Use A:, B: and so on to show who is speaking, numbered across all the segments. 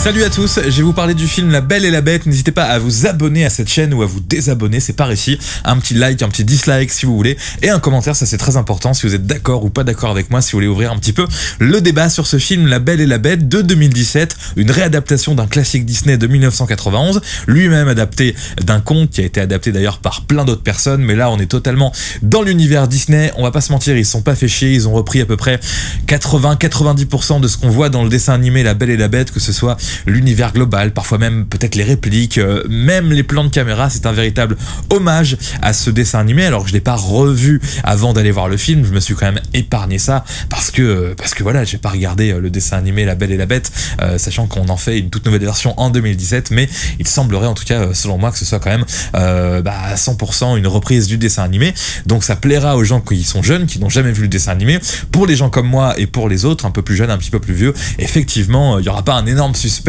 A: Salut à tous, je vais vous parler du film La Belle et la Bête. N'hésitez pas à vous abonner à cette chaîne ou à vous désabonner, c'est par ici. Un petit like, un petit dislike si vous voulez, et un commentaire, ça c'est très important si vous êtes d'accord ou pas d'accord avec moi, si vous voulez ouvrir un petit peu le débat sur ce film La Belle et la Bête de 2017, une réadaptation d'un classique Disney de 1991, lui-même adapté d'un conte qui a été adapté d'ailleurs par plein d'autres personnes, mais là on est totalement dans l'univers Disney. On va pas se mentir, ils se sont pas fait chier, ils ont repris à peu près 80-90% de ce qu'on voit dans le dessin animé La Belle et la Bête, que ce soit l'univers global, parfois même peut-être les répliques, même les plans de caméra. C'est un véritable hommage à ce dessin animé. Alors que je l'ai pas revu avant d'aller voir le film, je me suis quand même épargné ça parce que voilà, j'ai pas regardé le dessin animé La Belle et la Bête, sachant qu'on en fait une toute nouvelle version en 2017, mais il semblerait en tout cas selon moi que ce soit quand même à 100% une reprise du dessin animé. Donc ça plaira aux gens qui sont jeunes, qui n'ont jamais vu le dessin animé. Pour les gens comme moi et pour les autres un peu plus jeunes, un petit peu plus vieux, effectivement il y aura pas un énorme suspense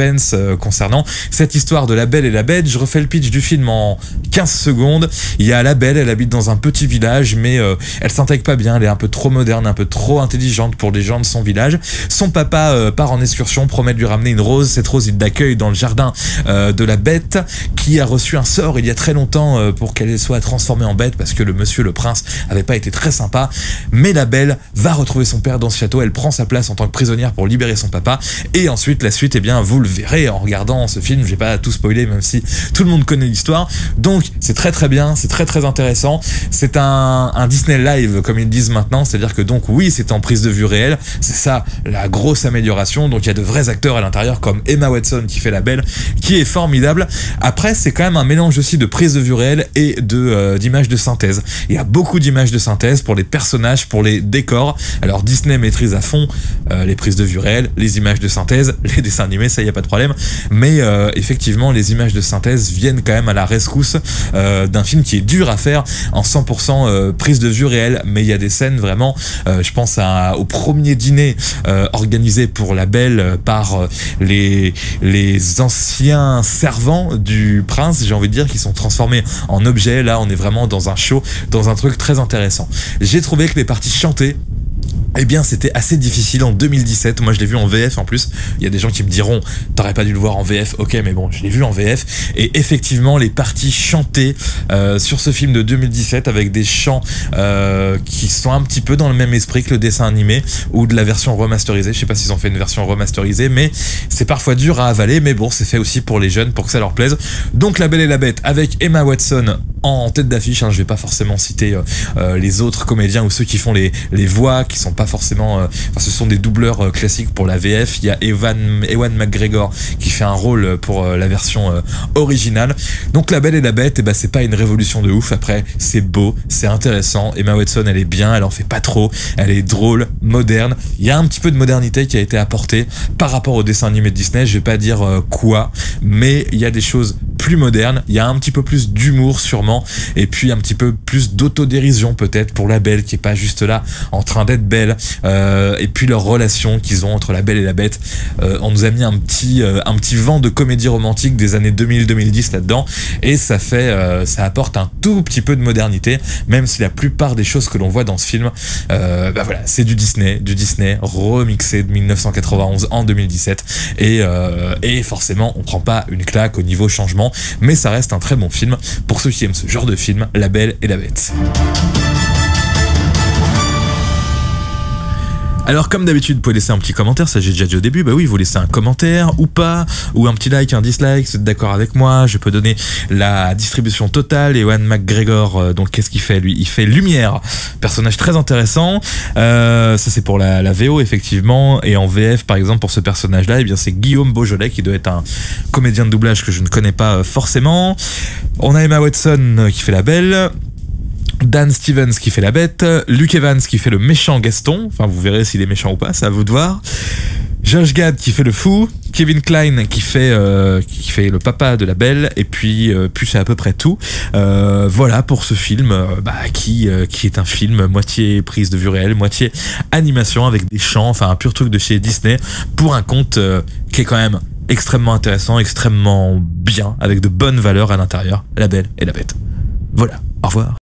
A: concernant cette histoire de La Belle et la Bête. Je refais le pitch du film en 15 secondes. Il y a La Belle, elle habite dans un petit village, mais elle s'intègre pas bien, elle est un peu trop moderne, un peu trop intelligente pour les gens de son village. Son papa part en excursion, promet de lui ramener une rose. Cette rose, il l'accueille dans le jardin de la bête, qui a reçu un sort il y a très longtemps pour qu'elle soit transformée en bête, parce que le monsieur, le prince, avait pas été très sympa. Mais La Belle va retrouver son père dans ce château, elle prend sa place en tant que prisonnière pour libérer son papa, et ensuite la suite, eh bien vous le verrez en regardant ce film. Je vais pas tout spoiler, même si tout le monde connaît l'histoire. Donc c'est très bien, c'est très intéressant. C'est un Disney live comme ils disent maintenant, c'est-à-dire que donc oui, c'est en prise de vue réelle, c'est ça la grosse amélioration. Donc il y a de vrais acteurs à l'intérieur comme Emma Watson qui fait La Belle, qui est formidable. Après c'est quand même un mélange aussi de prise de vue réelle et d'images de synthèse. Il y a beaucoup d'images de synthèse pour les personnages, pour les décors. Alors Disney maîtrise à fond les prises de vue réelles, les images de synthèse, les dessins animés, ça y a pas de problème, mais effectivement les images de synthèse viennent quand même à la rescousse d'un film qui est dur à faire en 100% prise de vue réelle. Mais il y a des scènes vraiment, je pense au premier dîner organisé pour La Belle par les anciens servants du prince, j'ai envie de dire, qui sont transformés en objets. Là on est vraiment dans un show, dans un truc très intéressant. J'ai trouvé que les parties chantées, eh bien c'était assez difficile en 2017. Moi je l'ai vu en VF en plus. Il y a des gens qui me diront t'aurais pas dû le voir en VF. Ok, mais bon, je l'ai vu en VF, et effectivement les parties chantées sur ce film de 2017 avec des chants qui sont un petit peu dans le même esprit que le dessin animé ou de la version remasterisée. Je sais pas s'ils ont fait une version remasterisée, mais c'est parfois dur à avaler, mais bon, c'est fait aussi pour les jeunes, pour que ça leur plaise. Donc La Belle et la Bête avec Emma Watson en tête d'affiche, hein. Je vais pas forcément citer les autres comédiens ou ceux qui font les voix, qui sont pas forcément ce sont des doubleurs classiques pour la VF. Il y a Ewan McGregor qui fait un rôle pour la version originale. Donc La Belle et la Bête, c'est pas une révolution de ouf. Après c'est beau, c'est intéressant. Emma Watson, elle est bien, elle en fait pas trop, elle est drôle, moderne. Il y a un petit peu de modernité qui a été apportée par rapport au dessin animé de Disney. Je vais pas dire quoi, mais il y a des choses plus modernes, il y a un petit peu plus d'humour sûrement, et puis un petit peu plus d'autodérision peut-être pour La Belle, qui est pas juste là en train d'être belle, et puis leur relation qu'ils ont entre La Belle et la Bête. On nous a mis un petit vent de comédie romantique des années 2000-2010 là-dedans, et ça apporte un tout petit peu de modernité, même si la plupart des choses que l'on voit dans ce film, voilà, c'est du Disney remixé de 1991 en 2017, et forcément on prend pas une claque au niveau changement, mais ça reste un très bon film pour ceux qui aiment ce genre de film, La Belle et la Bête. Alors comme d'habitude, vous pouvez laisser un petit commentaire, ça j'ai déjà dit au début, oui, vous laissez un commentaire ou pas, ou un petit like, un dislike, si vous êtes d'accord avec moi. Je peux donner la distribution totale. Ewan McGregor, donc qu'est-ce qu'il fait lui? Il fait Lumière, personnage très intéressant, ça c'est pour la VO effectivement, et en VF par exemple pour ce personnage là, c'est Guillaume Beaujolais, qui doit être un comédien de doublage que je ne connais pas forcément. On a Emma Watson qui fait La Belle, Dan Stevens qui fait la Bête, Luke Evans qui fait le méchant Gaston, enfin vous verrez s'il est méchant ou pas, c'est à vous de voir. Josh Gad qui fait le fou, Kevin Kline qui fait le papa de La Belle, et puis c'est à peu près tout. Voilà pour ce film qui est un film moitié prise de vue réelle, moitié animation avec des chants, enfin un pur truc de chez Disney pour un conte qui est quand même extrêmement intéressant, extrêmement bien, avec de bonnes valeurs à l'intérieur. La Belle et la Bête. Voilà, au revoir.